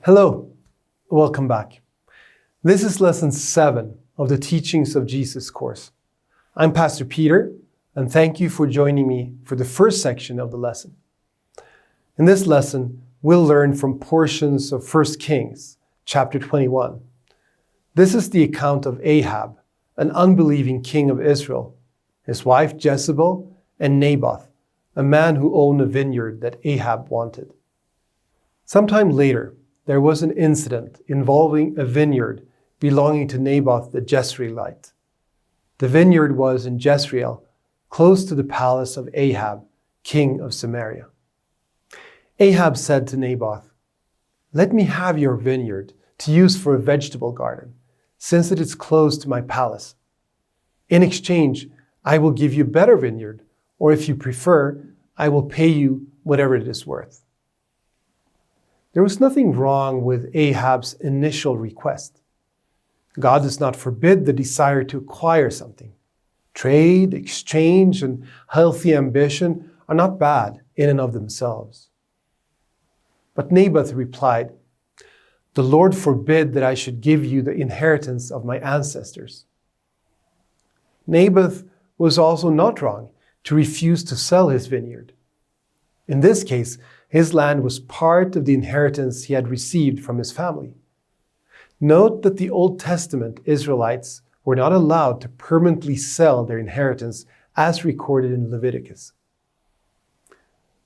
Hello, welcome back. This is lesson 7 of the Teachings of Jesus course. I'm Pastor Peter, and thank you for joining me for the first section of the lesson. In this lesson, we'll learn from portions of 1 Kings, chapter 21. This is the account of Ahab, an unbelieving king of Israel, his wife Jezebel, and Naboth, a man who owned a vineyard that Ahab wanted. Sometime later, there was an incident involving a vineyard belonging to Naboth the Jezreelite. The vineyard was in Jezreel, close to the palace of Ahab, king of Samaria. Ahab said to Naboth, "Let me have your vineyard to use for a vegetable garden, since it is close to my palace. In exchange, I will give you a better vineyard, or if you prefer, I will pay you whatever it is worth." There was nothing wrong with Ahab's initial request. God does not forbid the desire to acquire something. Trade, exchange, and healthy ambition are not bad in and of themselves. But Naboth replied, "The Lord forbid that I should give you the inheritance of my ancestors." Naboth was also not wrong to refuse to sell his vineyard. In this case, his land was part of the inheritance he had received from his family. Note that the Old Testament Israelites were not allowed to permanently sell their inheritance as recorded in Leviticus.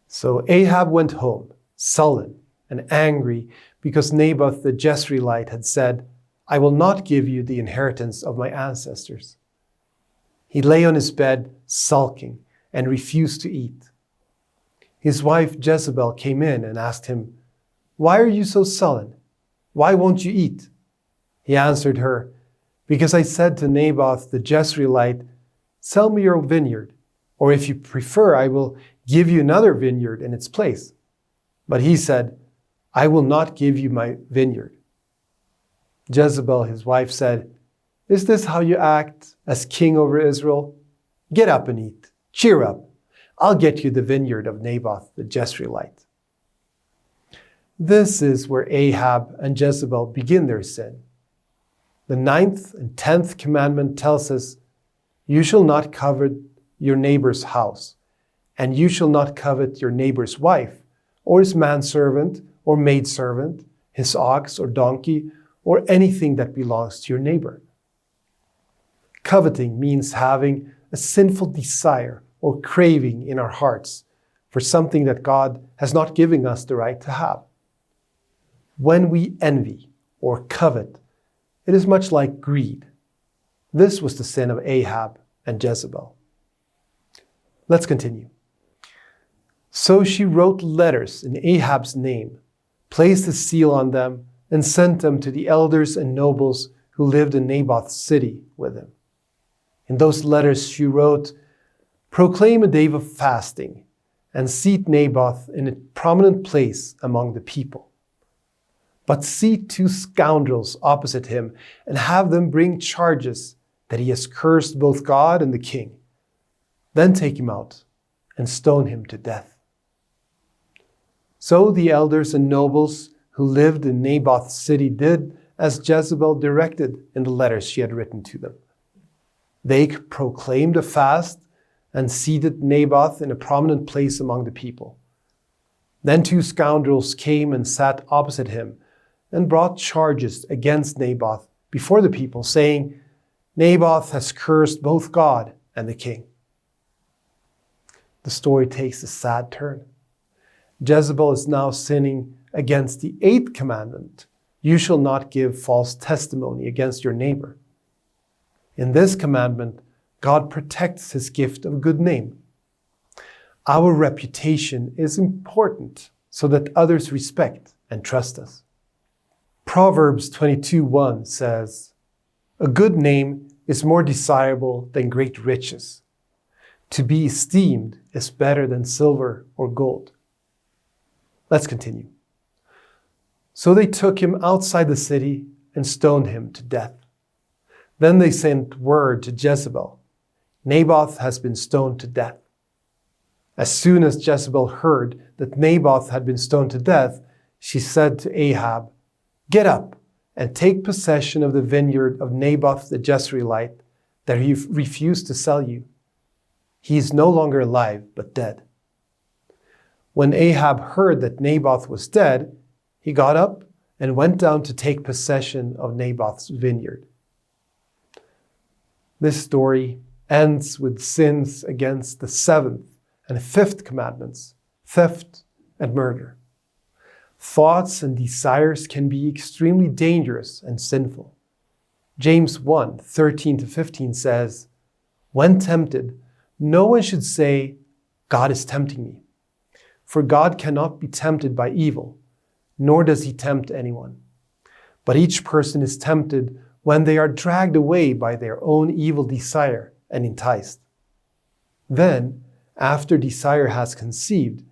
So Ahab went home, sullen and angry, because Naboth the Jezreelite had said, "I will not give you the inheritance of my ancestors." He lay on his bed, sulking, and refused to eat. His wife Jezebel came in and asked him, "Why are you so sullen? Why won't you eat?" He answered her, "Because I said to Naboth the Jezreelite, 'Sell me your vineyard, or if you prefer, I will give you another vineyard in its place.' But he said, 'I will not give you my vineyard.'" Jezebel, his wife, said, "Is this how you act as king over Israel? Get up and eat. Cheer up. I'll get you the vineyard of Naboth the Jezreelite." This is where Ahab and Jezebel begin their sin. The 9th and 10th commandment tells us, "You shall not covet your neighbor's house, and you shall not covet your neighbor's wife, or his manservant or maidservant, his ox or donkey, or anything that belongs to your neighbor." Coveting means having a sinful desire or craving in our hearts for something that God has not given us the right to have. When we envy or covet, it is much like greed. This was the sin of Ahab and Jezebel. Let's continue. "So she wrote letters in Ahab's name, placed a seal on them, and sent them to the elders and nobles who lived in Naboth's city with him. In those letters she wrote, 'Proclaim a day of fasting, and seat Naboth in a prominent place among the people. But seat 2 scoundrels opposite him, and have them bring charges that he has cursed both God and the king. Then take him out and stone him to death.' So the elders and nobles who lived in Naboth's city did as Jezebel directed in the letters she had written to them. They proclaimed a fast and seated Naboth in a prominent place among the people. Then 2 scoundrels came and sat opposite him and brought charges against Naboth before the people, saying, 'Naboth has cursed both God and the king.'" The story takes a sad turn. Jezebel is now sinning against the 8th commandment, "You shall not give false testimony against your neighbor." In this commandment, God protects his gift of good name. Our reputation is important so that others respect and trust us. Proverbs 22:1 says, "A good name is more desirable than great riches. To be esteemed is better than silver or gold." Let's continue. "So they took him outside the city and stoned him to death. Then they sent word to Jezebel, 'Naboth has been stoned to death.' As soon as Jezebel heard that Naboth had been stoned to death, she said to Ahab, Get up and take possession of the vineyard of Naboth the Jezreelite that he refused to sell you. He is no longer alive, but dead." When Ahab heard that Naboth was dead, he got up and went down to take possession of Naboth's vineyard. This story ends with sins against the seventh and fifth commandments, theft and murder. Thoughts and desires can be extremely dangerous and sinful. James 1:13-15 says, "When tempted, no one should say, 'God is tempting me.' For God cannot be tempted by evil, nor does he tempt anyone. But each person is tempted when they are dragged away by their own evil desire and enticed. Then, after desire has conceived,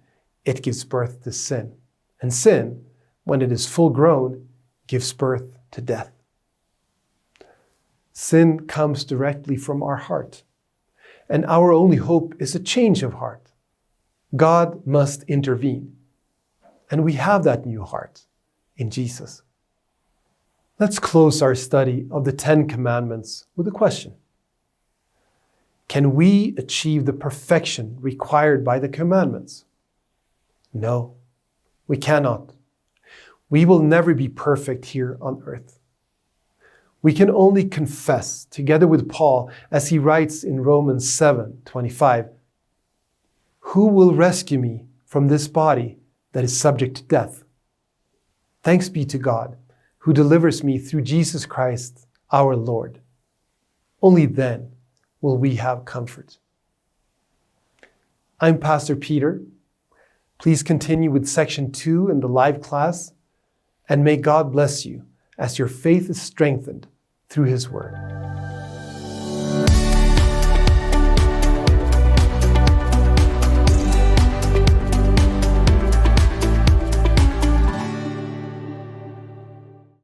it gives birth to sin. And sin, when it is full grown, gives birth to death." Sin comes directly from our heart, and our only hope is a change of heart. God must intervene, and we have that new heart in Jesus. Let's close our study of the 10 Commandments with a question. Can we achieve the perfection required by the commandments? No, we cannot. We will never be perfect here on earth. We can only confess, together with Paul, as he writes in Romans 7:25, "Who will rescue me from this body that is subject to death? Thanks be to God, who delivers me through Jesus Christ, our Lord." Only then will we have comfort. I'm Pastor Peter. Please continue with section 2 in the live class, and may God bless you as your faith is strengthened through his word.